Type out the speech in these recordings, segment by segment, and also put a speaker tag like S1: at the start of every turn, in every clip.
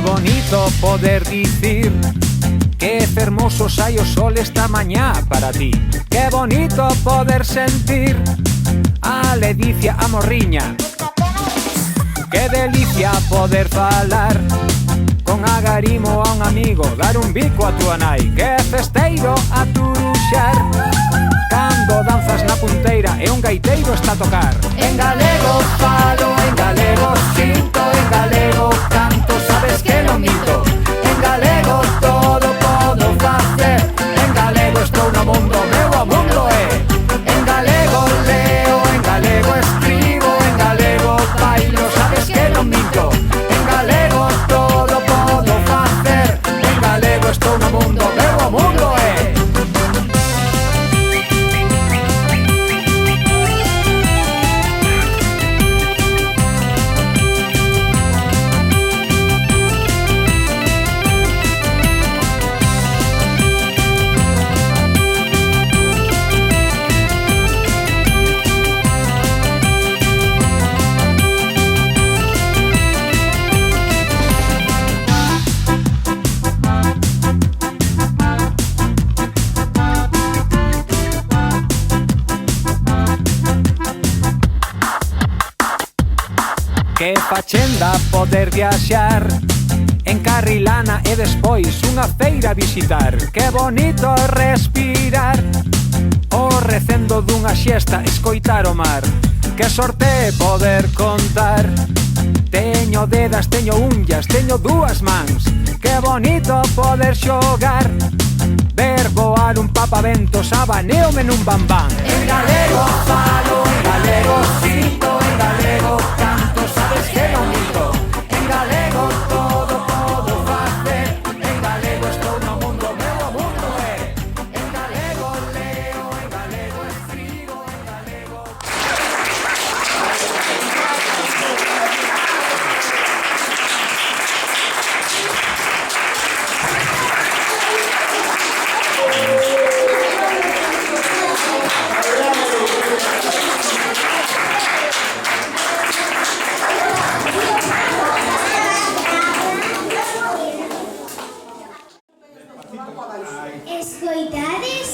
S1: bonito poder dicir que fermoso sai o sol esta mañá para ti. Que bonito poder sentir a ledicia, a morriña. Que delicia poder falar con agarimo a un amigo, dar un bico a túa nai. Que festeiro a turuxar cando danzas na punteira e un gaiteiro está a tocar. En galego falo, en galego sinto, en galego canto, sabes que non minto. En galego todo podo facer, en galego estou no mundo, meu o mundo é. En galego leo, en galego escribo, en galego bailo, sabes que non minto. En galego todo podo facer, en galego estou no mundo, meu o mundo é. Que fachenda poder viaxar en Carrilana e despois unha feira visitar. Que bonito respirar o recendo dunha xesta, escoitar o mar. Que sorte poder contar, teño dedas, teño unllas, teño dúas mans. Que bonito poder xogar, ver voar un papaventos, abaneome nun bambán. En galego falo, en galego sinto, en galego canto, sabes que non minto. En galego todo podo facer, en galego estou no mundo, meu o mundo é. En galego leo, en galego escribo, en galego...
S2: Escoitades?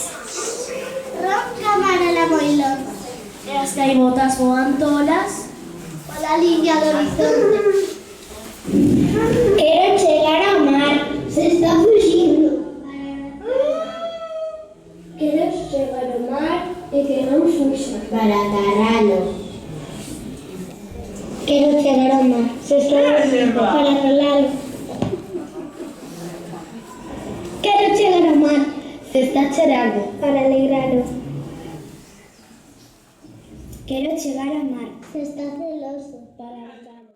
S2: Ronca Marala Moilón. E as gaivotas voan tolas pola liña do horizonte. Quero chegar ao mar, se está fuxindo. Quero chegar ao mar e que non fuxa para agarralo. Quero chegar ao mar, se está fuxindo para rolalo. Quero chegar ao mar, se está chorando para alegralo. Quero chegar ao mar, se está celoso para alegralo.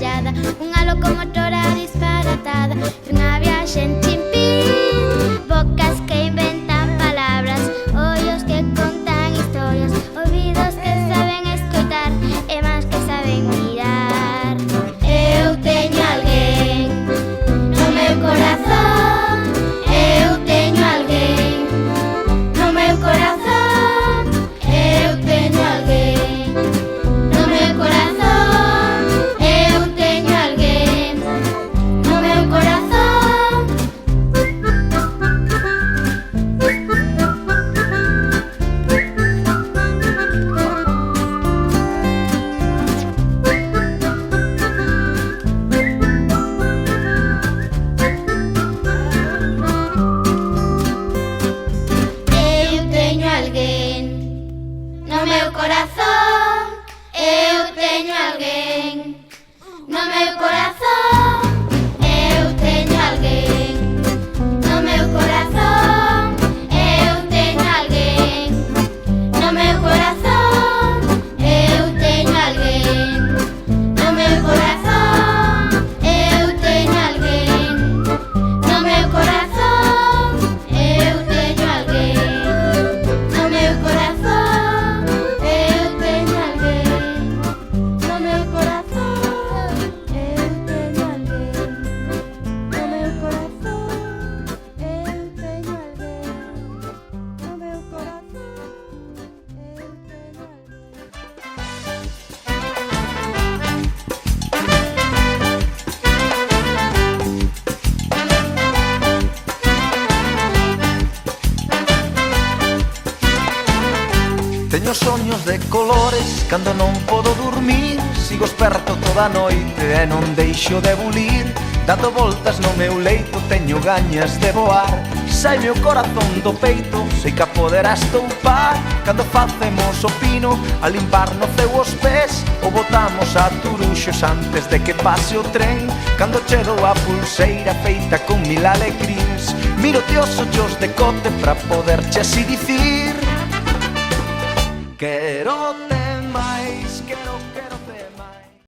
S3: fallada, unha locomotora disparatada, unha viaxe en chimpín, bocas que inventan palabras, ollos que contan historias, ouvidos que saben escoitar e mans que saben mirar. Eu teño alguén no meu corazón, eu teño alguén no meu corazón, eu teño alguén no meu corazón, eu teño alguén no meu corazón. Eu teño alguén no meu corazón, eu teño alguén no meu corazón, eu teño alguén no meu corazón, eu teño alguén no meu corazón, eu teño alguén no meu corazón, eu teño alguén no meu corazón, eu teño alguén no meu corazón, eu teño alguén no meu corazón, eu teño alguén no meu corazón, eu teño alguén no meu corazón, eu teño alguén.
S4: Teño soños de colores cando non podo dormir, sigo esperto toda a noite e non deixo de bulir. Dando voltas no meu leito teño gañas de voar, saime o corazón do peito, sei que a poderás toupar. Cando facemos o pino a limpar no ceu os pés, ou botamos a turuxos antes de que pase o tren. Cando che dou a pulseira feita con mil alecrins, miro-te os ollos de cote pra poderche así dicir: quero te máis, quero